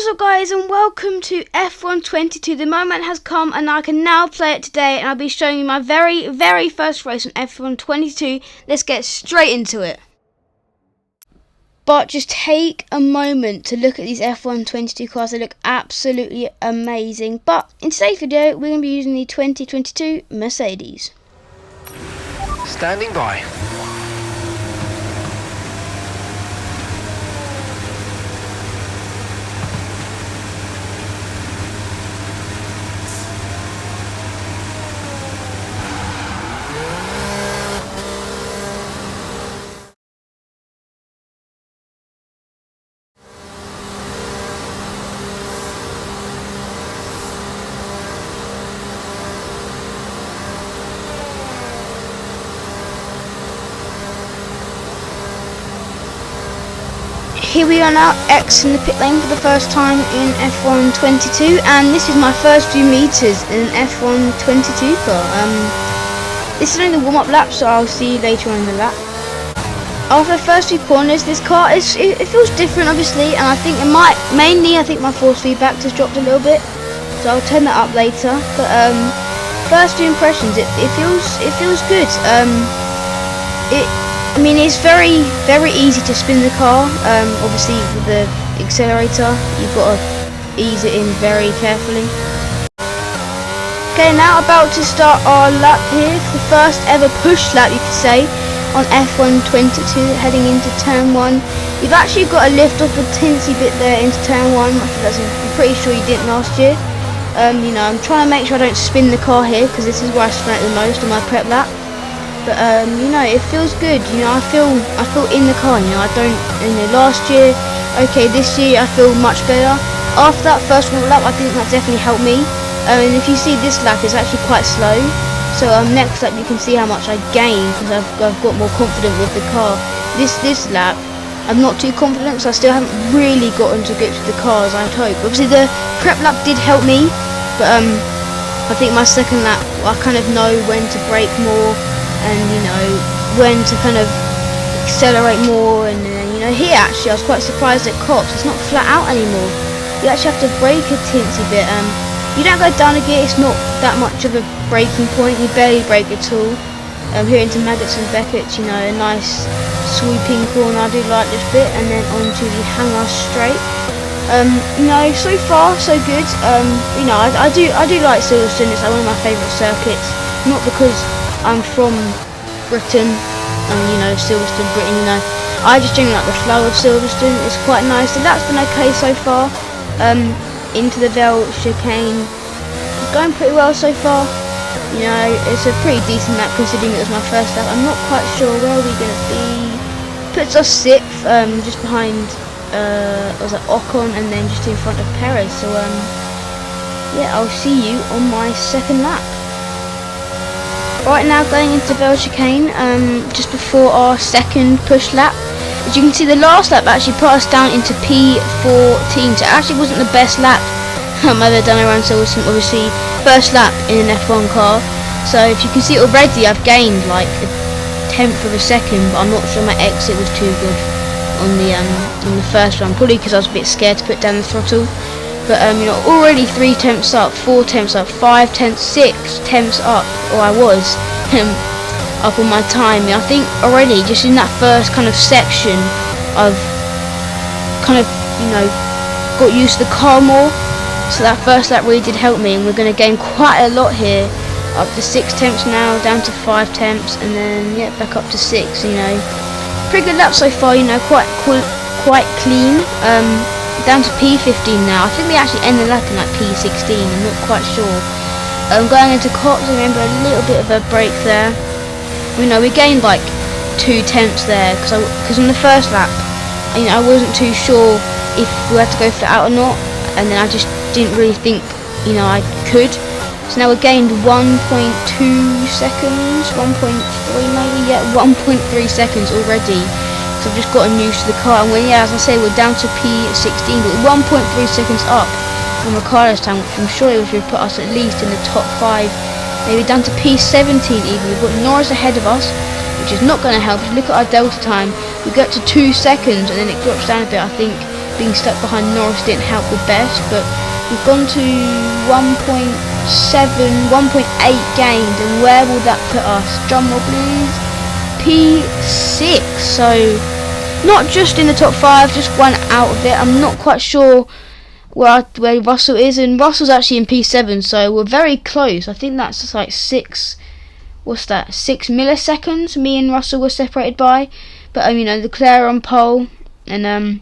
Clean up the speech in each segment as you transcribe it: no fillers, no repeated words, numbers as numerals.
up guys, and welcome to F1 22. The moment has come and I can now play it today, and I'll be showing you my very first race on F1 22. Let's get straight into it. But just take a moment to look at these F1 22 cars. They look absolutely amazing. But in today's video, we're going to be using the 2022 Mercedes. Standing by. Here we are now, exiting the pit lane for the first time in F1 22, and this is my first few meters in an F1 22 car. This is only the warm-up lap, so I'll see you later on in the lap. After the first few corners, this car it feels different, obviously, and I think I think my force feedback has dropped a little bit, so I'll turn that up later. But first few impressions, it feels good. I mean, it's very easy to spin the car. Obviously with the accelerator, you've got to ease it in very carefully. Okay, now about to start our lap here, the first ever push lap, you could say, on F1 22, heading into turn 1. You've actually got to lift off a teensy bit there into turn 1. I'm pretty sure you didn't last year. You know, I'm trying to make sure I don't spin the car here, because this is where I spin it the most on my prep lap. But you know, it feels good. You know, I feel in the car. You know, I don't. You know, last year, okay, this year I feel much better. After that first lap, I think that definitely helped me. And if you see this lap, it's actually quite slow. So next lap you can see how much I gained, because I've got more confident with the car. This lap, I'm not too confident, so I still haven't really gotten to grips with the car as I'd hope. Obviously the prep lap did help me, but I think my second lap, I kind of know when to brake more, and you know when to kind of accelerate more. And you know, here actually I was quite surprised at Cops, it's not flat out anymore. You actually have to brake a teensy bit. You don't go down a gear, it's not that much of a braking point, you barely brake at all. Here into Maggots and Beckett's, you know, a nice sweeping corner, I do like this bit, and then onto the Hangar straight. You know, so far so good. You know, I do like Silverstone. It's like one of my favourite circuits, not because I'm from Britain, you know, Silverstone, Britain, you know. I just generally like the flow of Silverstone. It's quite nice. The lap's been okay so far. Into the Vale chicane, going pretty well so far. You know, it's a pretty decent lap considering it was my first lap. I'm not quite sure where we're going to be. Puts us 6th, just behind was it Ocon, and then just in front of Perez. So yeah, I'll see you on my second lap. Right now, going into Vale chicane, just before our second push lap. As you can see, the last lap actually put us down into P14, so it actually wasn't the best lap I've ever done around Silverstone. Obviously, first lap in an F1 car. So if you can see already, I've gained like a 1/10 of a second, but I'm not sure my exit was too good on the first one, probably because I was a bit scared to put down the throttle. But you know, already 3/10 up, 4/10 up, 5/10, 6/10 up, or I was up on my time. I think already just in that first kind of section, I've kind of, you know, got used to the car more. So that first lap really did help me, and we're going to gain quite a lot here. Up to 6/10 now, down to 5/10, and then yeah, back up to 6. You know, pretty good lap so far. You know, quite clean. Down to P15 now. I think we actually end the lap in like P16. I'm not quite sure. Going into Cops, I remember a little bit of a break there. You know, we gained like 2/10 there, because on the first lap, you know, I wasn't too sure if we had to go flat out or not, and then I just didn't really think, you know, I could. So now we gained 1.2 seconds, 1.3 maybe, yeah, 1.3 seconds already. So I've just gotten used to the car, and yeah, as I say, we're down to P16, but 1.3 seconds up from Ricciardo's time, which I'm sure it would put us at least in the top 5. Maybe down to P17 even. We've got Norris ahead of us, which is not going to help. If you look at our delta time, we get to 2 seconds and then it drops down a bit. I think being stuck behind Norris didn't help the best, but we've gone to 1.8 gained, and where will that put us? Drumroll please. P6, so not just in the top 5, just one out of it. I'm not quite sure where Russell is, and Russell's actually in P7, so we're very close. I think that's just like 6 milliseconds me and Russell were separated by. But you know, Leclerc on pole, and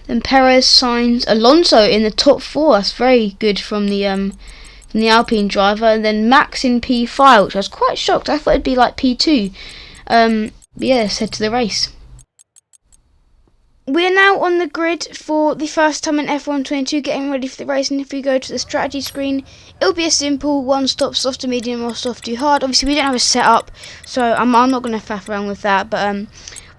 then Perez, Sainz, Alonso in the top 4. That's very good from the Alpine driver, and then Max in P5, which I was quite shocked. I thought it'd be like P2. But yeah, let's head to the race. We are now on the grid for the first time in F1 22, getting ready for the race, and if we go to the strategy screen, it'll be a simple one-stop, soft to medium or soft to hard. Obviously we don't have a setup, so I'm not going to faff around with that, but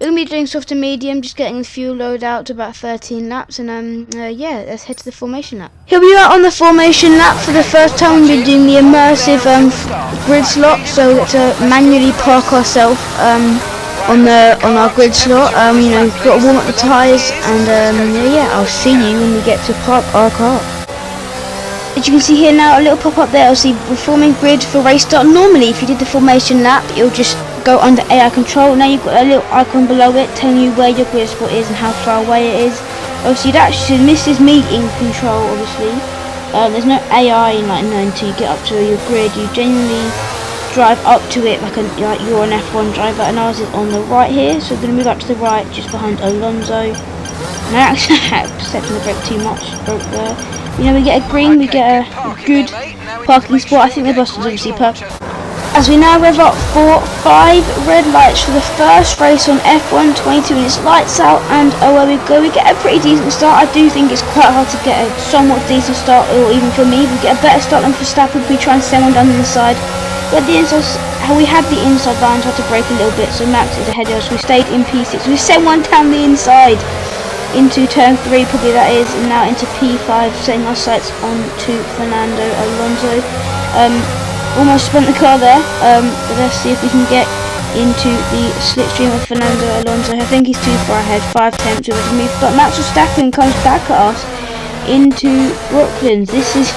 we're going to be doing soft to medium, just getting the fuel load out to about 13 laps, and yeah, let's head to the formation lap. Here we are on the formation lap. For the first time we're doing the immersive grid slot, so we get to manually park ourselves on our grid slot. You know, we've got to warm up the tyres, and yeah, I'll see you when we get to park our car. As you can see here now, a little pop up there, obviously we're forming grid for race start. Normally if you did the formation lap, it'll just go under AI control. Now you've got a little icon below it telling you where your grid spot is and how far away it is. Obviously this is me in control, obviously. There's no AI like known to get up to your grid. You genuinely drive up to it like you're an F1 driver, and ours is on the right here, so we're going to move up to the right just behind Alonso. And I actually stepped on the brake too much, broke there. You know, we get a green, we get a good parking spot. I think the Boston's obviously perfect. As we now rev up for 5 red lights for the first race on F1 22, and it's lights out, and away we go. We get a pretty decent start. I do think it's quite hard to get a somewhat decent start, or even for me, we get a better start than Verstappen if we try and send one down the inside. But we had the inside line, so I had to brake a little bit, so Max is ahead of us. We stayed in P6. We sent one down the inside into turn 3, probably that is, and now into P5, setting our sights on to Fernando Alonso. Almost spent the car there, but let's see if we can get into the slipstream of Fernando Alonso. I think he's too far ahead, 5 tenths over me, but Max Verstappen comes back at us into Brooklands. This is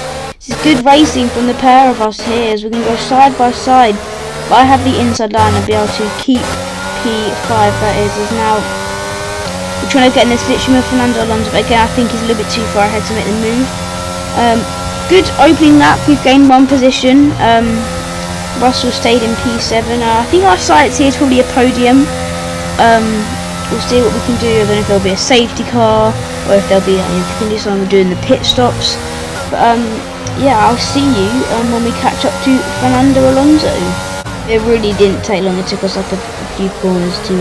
good racing from the pair of us here, as we can go side by side. But I have the inside line and be able to keep P5, that is now. We're trying to get in the slipstream of Fernando Alonso, but again I think he's a little bit too far ahead to make the move. Good opening lap, we've gained 1 position. Russell stayed in P7. I think our sights here is probably a podium. We'll see what we can do. I don't know if there'll be a safety car, or if there'll be, if we can do something doing the pit stops. But yeah, I'll see you when we catch up to Fernando Alonso. It really didn't take long. It took us like a few corners to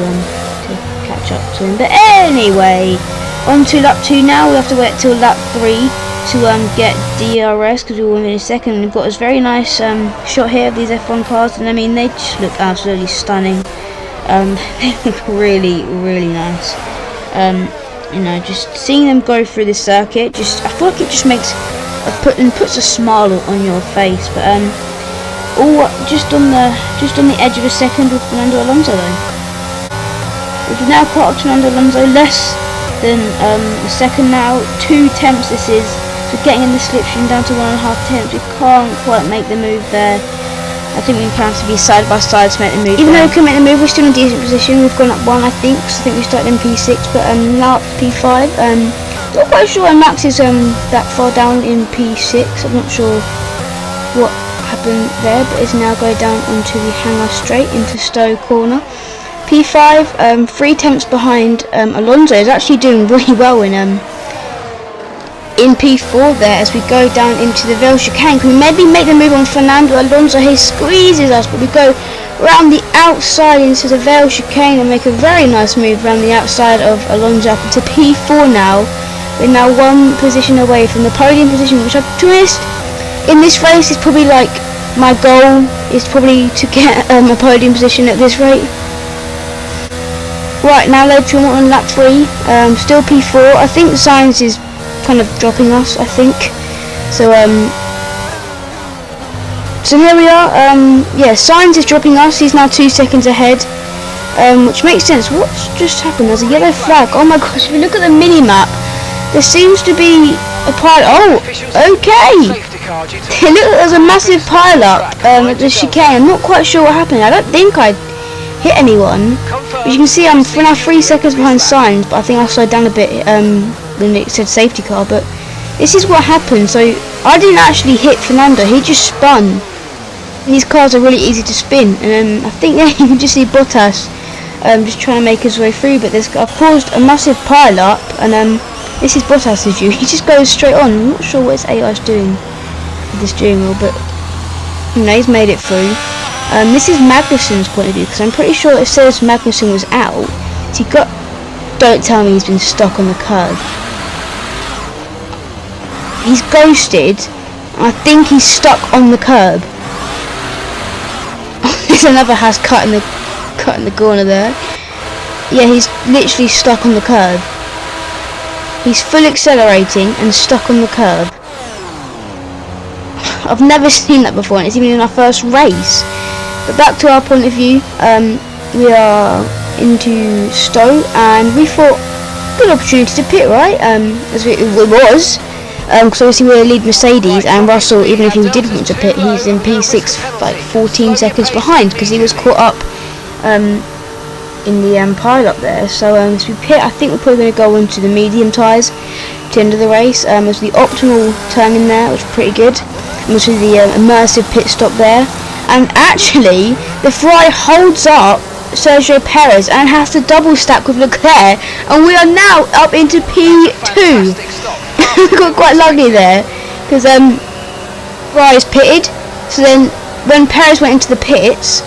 catch up to him. But anyway, on to lap 2 now. We have to wait till lap 3 to get DRS, because we will in a second. We've got this very nice shot here of these F1 cars, and I mean they just look absolutely stunning. They look really, really nice. You know, just seeing them go through the circuit, I feel like it just makes puts a smile on your face. But all just on the edge of a second with Fernando Alonso though. We've now caught up to Fernando Alonso, less than a second now, 2 tenths this is. So getting in the slipstream down to 1.5 tenths, we can't quite make the move there. I think we can have to be side by side to make the move. Even though we can make the move, we're still in a decent position. We've gone up 1, I think, because I think we started in P6, but now up to P5. Not quite sure why Max is that far down in P6. I'm not sure what happened there, but it's now going down onto the hangar straight into Stowe corner. P5, 3 tenths behind Alonso, is actually doing really well in P4 there, as we go down into the Vale chicane. Can we maybe make the move on Fernando Alonso? He squeezes us, but we go around the outside into the Vale chicane and make a very nice move around the outside of Alonso up into P4 now. We're now 1 position away from the podium position, which I've twist in this race is probably like my goal is probably to get a podium position at this rate. Right, now later on lap 3, still P4. I think Sainz is kind of dropping us, I think. So here we are. Yeah, Sainz is dropping us. He's now 2 seconds ahead. which makes sense. What's just happened? There's a yellow flag. Oh my gosh, if you look at the mini-map, there seems to be a pile. Oh, okay. Safety car due to Look, there's a massive pile up at the chicane. I'm not quite sure what happened. I don't think I hit anyone. As you can see, I'm now 3 seconds behind signs, but I think I slowed down a bit when it said safety car. But this is what happened. So I didn't actually hit Fernando. He just spun. And these cars are really easy to spin. And I think you can just see Bottas just trying to make his way through. But I've caused a massive pile up, and this is Bottas' view. He just goes straight on. I'm not sure what his AI is doing with the steering wheel, but you know, he's made it through. This is Magnussen's point of view, because I'm pretty sure it says Magnussen was out. So don't tell me he's been stuck on the curb. He's ghosted. I think he's stuck on the curb. There's another Haas cut in the corner there. Yeah, he's literally stuck on the curb. He's full accelerating and stuck on the curb. I've never seen that before, and it's even in our first race. But back to our point of view, we are into Stowe, and we thought good opportunity to pit, right? As it was, because obviously we're lead Mercedes, and Russell, even if he did want to pit, he's in P6, like 14 seconds behind, because he was caught up in the pile up there. So as we pit, I think we're probably going to go into the medium tyres to the end of the race. There's the optimal turn in there, which is pretty good. And also the immersive pit stop there. And actually, the Ferrari holds up Sergio Perez and has to double stack with Leclerc, and we are now up into P2. We got quite lucky there, because Ferrari's pitted. So then, when Perez went into the pits,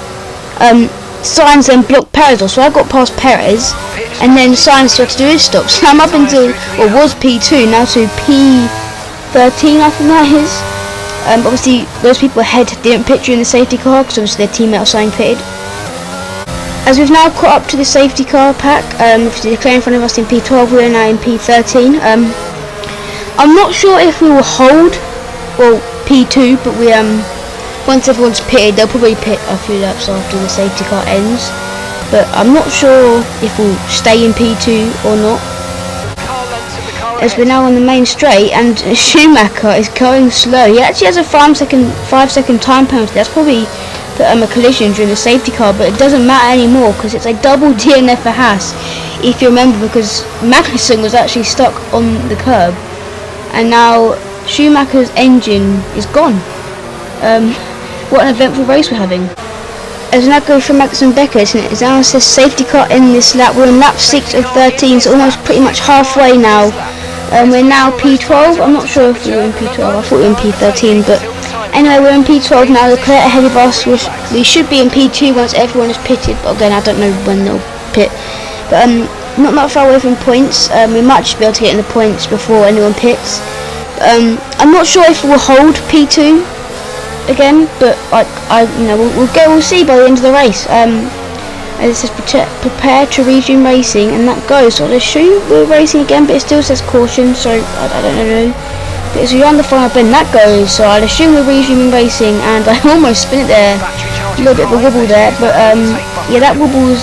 Sainz then blocked Perez off, so I got past Perez, and then Sainz had to do his stop. So I'm up into, or was P2, now to P13, I think that is. Obviously, those people ahead didn't pit during the safety car, because obviously their teammate Sainz pitted. As we've now caught up to the safety car pack, obviously the clear in front of us in P12, we're now in P13. I'm not sure if we will hold, well, P2, but we once everyone's pitted, they'll probably pit a few laps after the safety car ends. But I'm not sure if we'll stay in P2 or not. As we're now on the main straight, and Schumacher is going slow. He actually has a 5 second time penalty. That's probably a collision during the safety car, but it doesn't matter anymore because it's a double DNF for Haas, if you remember, because Magnussen was actually stuck on the curb, and now Schumacher's engine is gone. What an eventful race we're having. As we now go from Max and Becker, it now says safety car in this lap. We're on lap 6 of 13, so almost pretty much halfway now. We're now P12. I'm not sure if we were in P12. I thought we were in P13, but anyway, we're in P12 now. Leclerc ahead of us. We should be in P2 once everyone is pitted, but again, I don't know when they'll pit. But not that far away from points. We might just be able to get in the points before anyone pits. I'm not sure if we'll hold P2 again, but we'll see by the end of the race. As it says prepare to resume racing, and that goes. So I'll assume we're racing again, but it still says caution, so I don't know. But as we're on the final bend, that goes. So I'll assume we're resuming racing, and I almost spin it there. A little bit of a wobble there, but yeah, that wobble's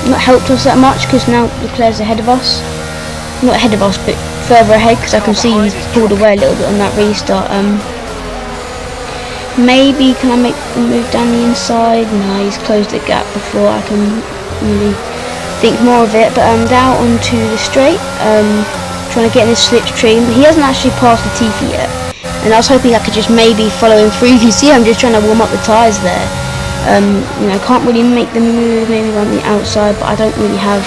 not helped us that much because now Leclerc's ahead of us. Not ahead of us, but further ahead, because I can see he's pulled away a little bit on that restart. Maybe can I make the move down the inside? No, he's closed the gap before I can really think more of it. But I'm down onto the straight, trying to get in the slipstream. He hasn't actually passed the Tiffy yet, and I was hoping I could just maybe follow him through. You see, I'm just trying to warm up the tyres there. I can't really make the move, maybe on the outside, but I don't really have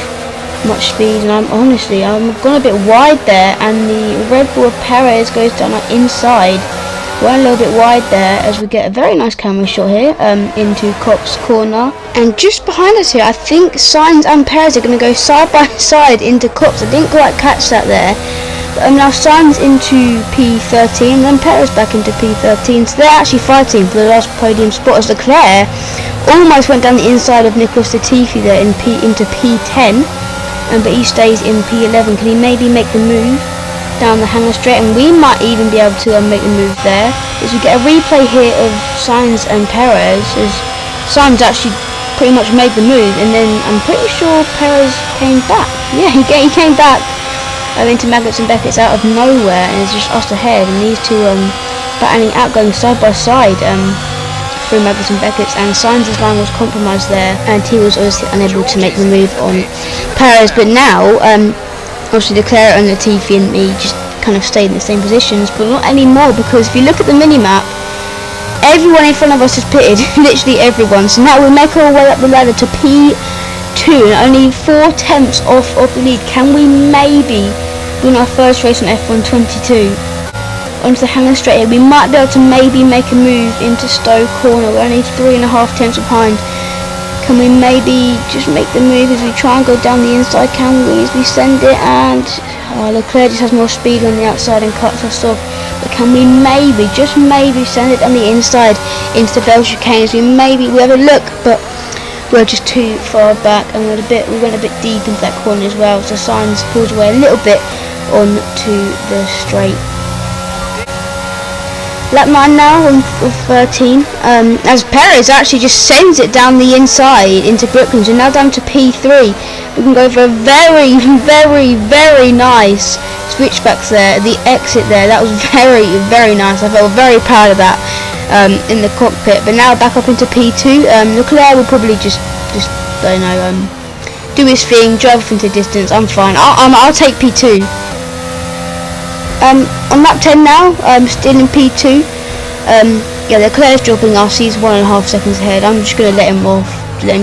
much speed, and I've gone a bit wide there, and the Red Bull of Perez goes down like inside. We're a little bit wide there as we get a very nice camera shot here into Copse corner, and just behind us here I think Sainz and Perez are going to go side by side into Copse. I didn't quite catch that there, but now Sainz into P13, then Perez back into P13, so they're actually fighting for the last podium spot, as Leclerc almost went down the inside of Nicholas Latifi there into P10, but he stays in P11. Can he maybe make the move down the Hangar straight, and we might even be able to make the move there, as we get a replay here of Sainz and Perez, as Sainz actually pretty much made the move, and then I'm pretty sure Perez came back. Yeah, he came back into Maggots and Beckett's out of nowhere, and it's just us ahead, and these two battling out, going side by side through Maggots and Beckett's, and Sainz's line was compromised there, and he was obviously unable to make the move on Perez. But now, obviously Leclerc and Latifi and me just kind of stayed in the same positions, but not anymore, because if you look at the mini-map, everyone in front of us has pitted, literally everyone. So now we'll make our way up the ladder to P2, and only 4 tenths off of the lead. Can we maybe win our first race on F1 22? Onto the Hangar straight here, we might be able to maybe make a move into Stowe corner. We're only 3.5 tenths behind. Can we maybe just make the move as we try and go down the inside? Can we, as we send it, and Leclerc just has more speed on the outside and cuts us off. But can we maybe, just maybe, send it on the inside into the Bell chicane? As we have a look, but we're just too far back, and we went a bit deep into that corner as well. So Sainz pulls away a little bit onto the straight. Lap 9 now of 13, as Perez actually just sends it down the inside into Brooklands. We're now down to P3. We can go for a very, very, very nice switchbacks there. The exit there, that was very, very nice. I felt very proud of that in the cockpit. But now back up into P2. Leclerc will probably just don't know, do his thing, drive off into the distance. I'm fine. I'll take P2. On lap 10 now, still in P2. Yeah, Leclerc's dropping us. He's 1.5 seconds ahead. I'm just going to let him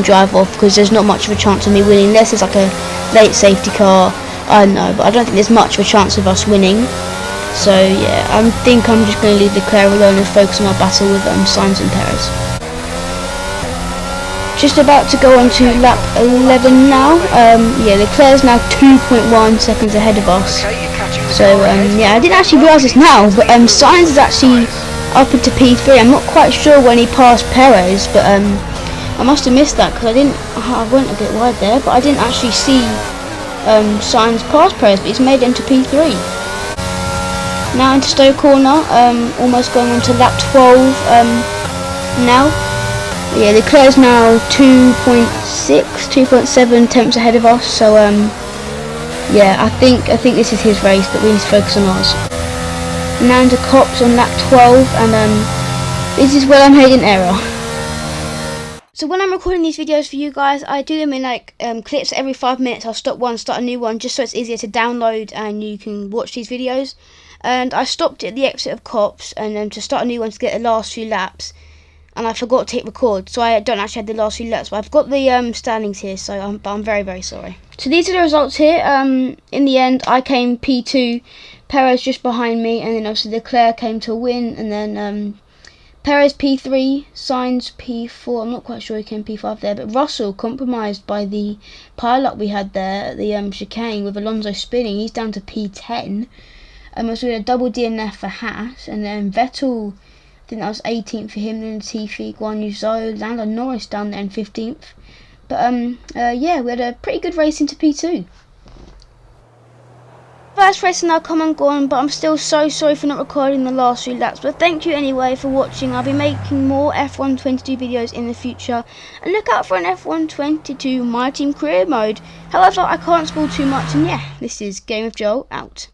drive off, because there's not much of a chance of me winning unless it's like a late safety car. I know, but I don't think there's much of a chance of us winning. So yeah, I think I'm just going to leave Leclerc alone and focus on my battle with Sainz and Perez. Just about to go on to lap 11 now. Yeah, Leclerc's now 2.1 seconds ahead of us. So yeah, I didn't actually realise this now, but Sainz is actually up into P3. I'm not quite sure when he passed Perez, but I must have missed that, because I went a bit wide there, but I didn't actually see Sainz pass Perez, but he's made it into P3. Now into Stowe corner, almost going on to lap 12 now. Yeah, Leclerc's now 2.7 tenths ahead of us, so yeah, I think this is his race, but we need to focus on ours. Now into Copse on lap 12, and this is where I made an error. So when I'm recording these videos for you guys, I do them in like clips every 5 minutes. I'll stop one, start a new one, just so it's easier to download and you can watch these videos. And I stopped at the exit of Copse, and then to start a new one to get the last few laps. And I forgot to hit record, so I don't actually have the last few laps, but I've got the standings here, so I'm very, very sorry. So these are the results here. In the end, I came P2, Perez just behind me, and then obviously Leclerc came to win, and then Perez P3, Sainz P4, I'm not quite sure he came P5 there, but Russell, compromised by the pile-up we had there at the chicane with Alonso spinning, he's down to P10. Also we had a double DNF for Haas, and then Vettel, I think that was 18th for him, then Latifi, Guan Yu Zhou, Lando Norris down there in 15th. But yeah, we had a pretty good race into P2. First race now come and gone, but I'm still so sorry for not recording the last few laps. But thank you anyway for watching. I'll be making more F1 22 videos in the future, and look out for an F1 22 My Team Career mode. However, I can't spoil too much, and yeah, this is Game of Joel out.